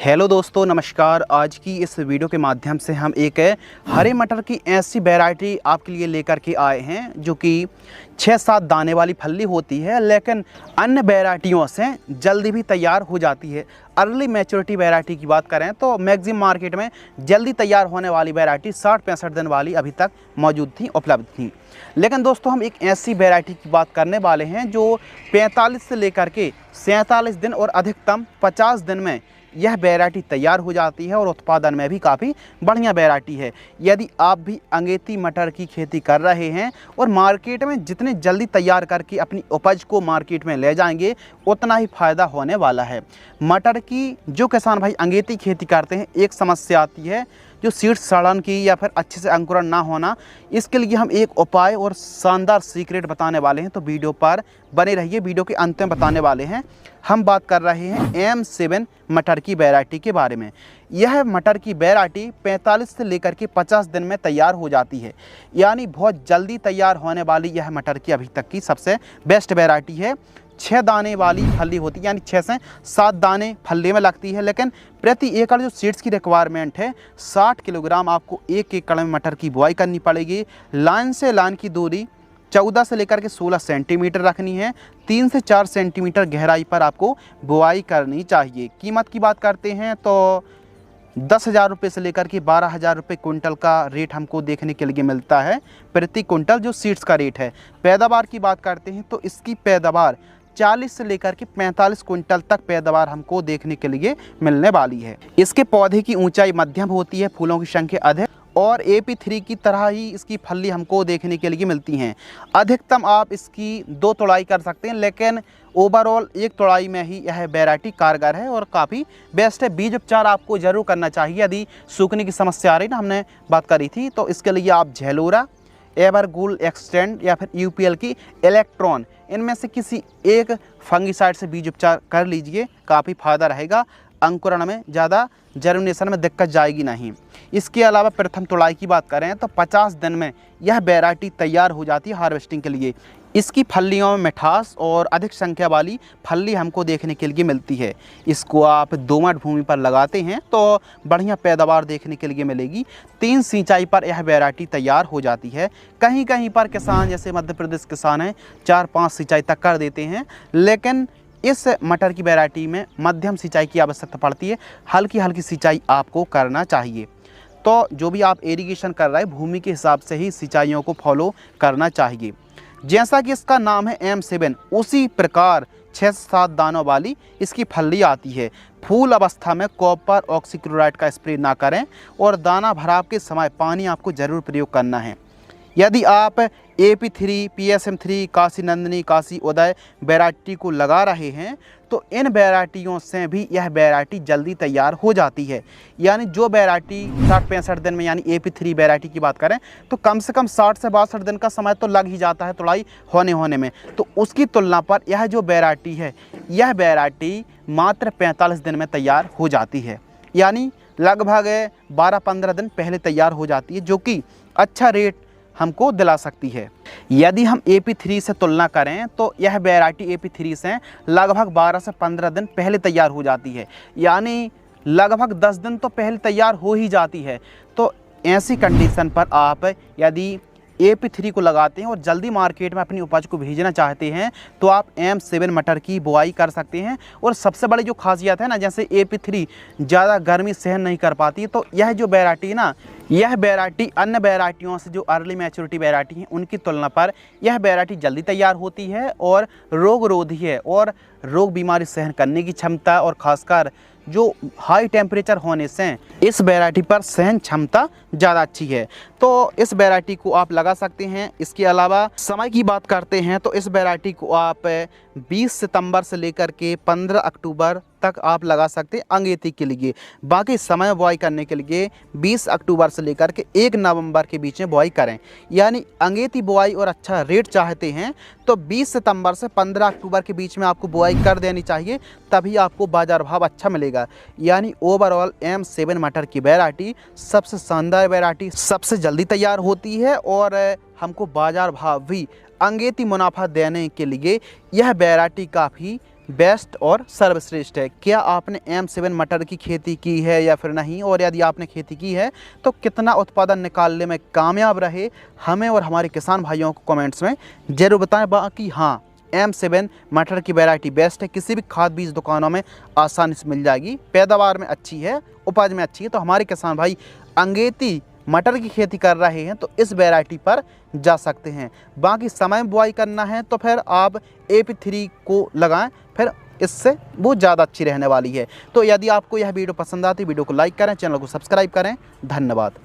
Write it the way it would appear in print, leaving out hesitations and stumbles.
Hello दोस्तों, नमस्कार। आज की इस वीडियो के माध्यम से हम एक हरे मटर की ऐसी वैरायटी आपके लिए लेकर के आए हैं जो कि 6-7 दाने वाली फली होती है, लेकिन अन्य वैरायटियों से जल्दी भी तैयार हो जाती है। अर्ली मैच्योरिटी वैरायटी की बात करें तो मैक्सिमम मार्केट में जल्दी तैयार होने वाली वैरायटी 60-65 दिन वाली अभी तक मौजूद थी, उपलब्ध थी। लेकिन दोस्तों हम एक ऐसी वैरायटी की बात करने वाले हैं जो 45 से लेकर के 47 दिन और अधिकतम 50 दिन में यह वैरायटी तैयार हो जाती है और उत्पादन में भी काफ़ी बढ़िया वैरायटी है। यदि आप भी अंगेती मटर की खेती कर रहे हैं और मार्केट में जितने जल्दी तैयार करके अपनी उपज को मार्केट में ले जाएंगे उतना ही फ़ायदा होने वाला है। मटर की जो किसान भाई अंगेती खेती करते हैं, एक समस्या आती है जो सीड्स सड़न की या फिर अच्छे से अंकुरण ना होना। इसके लिए हम एक उपाय और शानदार सीक्रेट बताने वाले हैं, तो वीडियो पर बने रहिए। वीडियो के अंत में बताने वाले हैं। हम बात कर रहे हैं M7 मटर की वैरायटी के बारे में। यह मटर की वैरायटी 45 से लेकर के 50 दिन में तैयार हो जाती है, यानी बहुत जल्दी तैयार होने वाली यह मटर की अभी तक की सबसे बेस्ट वैरायटी है। 6 दाने वाली फली होती है, यानी 6 से 7 दाने फली में लगती है, लेकिन प्रति एकड़ जो सीड्स की रिक्वायरमेंट है 60 किलोग्राम आपको 1 एकड़ में मटर की बुआई करनी पड़ेगी। लाइन से लाइन की दूरी 14 से लेकर के 16 सेंटीमीटर रखनी है। 3 से 4 सेंटीमीटर गहराई पर आपको बुआई करनी चाहिए। कीमत की बात करते हैं तो 10,000 रुपये से लेकर के 12,000 रुपये कुंटल का रेट हमको देखने के लिए मिलता है प्रति कुंटल, जो सीड्स का रेट है। पैदावार की बात करते हैं तो इसकी पैदावार 40 से लेकर के 45 कुंटल तक पैदावार हमको देखने के लिए मिलने वाली है। इसके पौधे की ऊंचाई मध्यम होती है, फूलों की संख्या अधिक, और AP3 की तरह ही इसकी फली हमको देखने के लिए मिलती हैं। अधिकतम आप इसकी 2 तोड़ाई कर सकते हैं, लेकिन ओवरऑल 1 तोड़ाई में ही यह वैरायटी कारगर है और काफ़ी बेस्ट है। बीज उपचार आपको ज़रूर करना चाहिए यदि सूखने की समस्या आ रही ना, हमने बात करी थी, तो इसके लिए आप झेलोरा, एवरगुल एक्सटेंड या फिर UPL की इलेक्ट्रॉन, इनमें से किसी एक फंगिसाइड से बीज उपचार कर लीजिए, काफ़ी फ़ायदा रहेगा। अंकुरण में ज़्यादा, जर्मिनेशन में दिक्कत जाएगी नहीं। इसके अलावा प्रथम तोड़ाई की बात करें तो 50 दिन में यह वैरायटी तैयार हो जाती है हार्वेस्टिंग के लिए। इसकी फलियों में मिठास और अधिक संख्या वाली फली हमको देखने के लिए मिलती है। इसको आप दोमट भूमि पर लगाते हैं तो बढ़िया पैदावार देखने के लिए मिलेगी। 3 सिंचाई पर यह वैरायटी तैयार हो जाती है। कहीं कहीं पर किसान, जैसे मध्य प्रदेश किसान हैं, 4-5 सिंचाई तक कर देते हैं, लेकिन इस मटर की वैरायटी में मध्यम सिंचाई की आवश्यकता पड़ती है। हल्की हल्की सिंचाई आपको करना चाहिए। तो जो भी आप इरिगेशन कर रहे हैं, भूमि के हिसाब से ही सिंचाइयों को फॉलो करना चाहिए। जैसा कि इसका नाम है M7, उसी प्रकार 6 से 7 दानों वाली इसकी फली आती है। फूल अवस्था में कॉपर ऑक्सीक्लोराइड का स्प्रे ना करें और दाना भराव के समय पानी आपको ज़रूर प्रयोग करना है। यदि आप AP3, PSM3, काशी नंदिनी, काशी उदय वैरायटी को लगा रहे हैं तो इन वैरायटियों से भी यह वैरायटी जल्दी तैयार हो जाती है। यानी जो वैरायटी 60-65 दिन में, यानी AP3 वैरायटी की बात करें तो कम से कम 60 से 62 दिन का समय तो लग ही जाता है तोड़ाई होने में, तो उसकी तुलना पर यह जो वैरायटी है, यह वैरायटी मात्र 45 दिन में तैयार हो जाती है। यानी लगभग 12-15 दिन पहले तैयार हो जाती है, जो कि अच्छा रेट हमको दिला सकती है। यदि हम AP3 से तुलना करें तो यह वैरायटी AP3 से लगभग 12 से 15 दिन पहले तैयार हो जाती है, यानी लगभग 10 दिन तो पहले तैयार हो ही जाती है। तो ऐसी कंडीशन पर आप यदि AP3 को लगाते हैं और जल्दी मार्केट में अपनी उपज को भेजना चाहते हैं तो आप M7 मटर की बुआई कर सकते हैं। और सबसे बड़ी जो खासियत है ना, जैसे AP3 ज़्यादा गर्मी सहन नहीं कर पाती है, तो यह जो वैरायटी है ना, यह वैरायटी अन्य वैरायटियों से, जो अर्ली मैच्योरिटी वैरायटी हैं, उनकी तुलना पर यह वैरायटी जल्दी तैयार होती है और रोग रोधी है, और रोग बीमारी सहन करने की क्षमता और ख़ासकर जो हाई टेम्परेचर होने से इस वैरायटी पर सहन क्षमता ज़्यादा अच्छी है। तो इस वैरायटी को आप लगा सकते हैं। इसके अलावा समय की बात करते हैं तो इस वैरायटी को आप 20 सितंबर से लेकर के 15 अक्टूबर तक आप लगा सकते हैं अंगेती के लिए। बाकी समय बुआई करने के लिए 20 अक्टूबर से लेकर के 1 नवंबर के बीच में बुआई करें। यानी अंगेती बुआई और अच्छा रेट चाहते हैं तो 20 सितंबर से 15 अक्टूबर के बीच में आपको बुआई कर देनी चाहिए, तभी आपको बाज़ार भाव अच्छा मिलेगा। यानी ओवरऑल M7 मटर की वैरायटी सबसे शानदार वैरायटी, सबसे जल्दी तैयार होती है और हमको बाज़ार भाव भी अंगेती मुनाफा देने के लिए यह वैरायटी काफ़ी बेस्ट और सर्वश्रेष्ठ है। क्या आपने M7 मटर की खेती की है या फिर नहीं, और यदि आपने खेती की है तो कितना उत्पादन निकालने में कामयाब रहे, हमें और हमारे किसान भाइयों को कमेंट्स में ज़रूर बताएं। बाकी हाँ, M7 मटर की वैरायटी बेस्ट है, किसी भी खाद बीज दुकानों में आसानी से मिल जाएगी, पैदावार में अच्छी है, उपज में अच्छी है। तो हमारे किसान भाई अंगेती मटर की खेती कर रहे हैं तो इस वैरायटी पर जा सकते हैं। बाकी समय में बुआई करना है तो फिर आप AP3 को लगाएं, फिर इससे वो ज़्यादा अच्छी रहने वाली है। तो यदि आपको यह वीडियो पसंद आती है, वीडियो को लाइक करें, चैनल को सब्सक्राइब करें। धन्यवाद।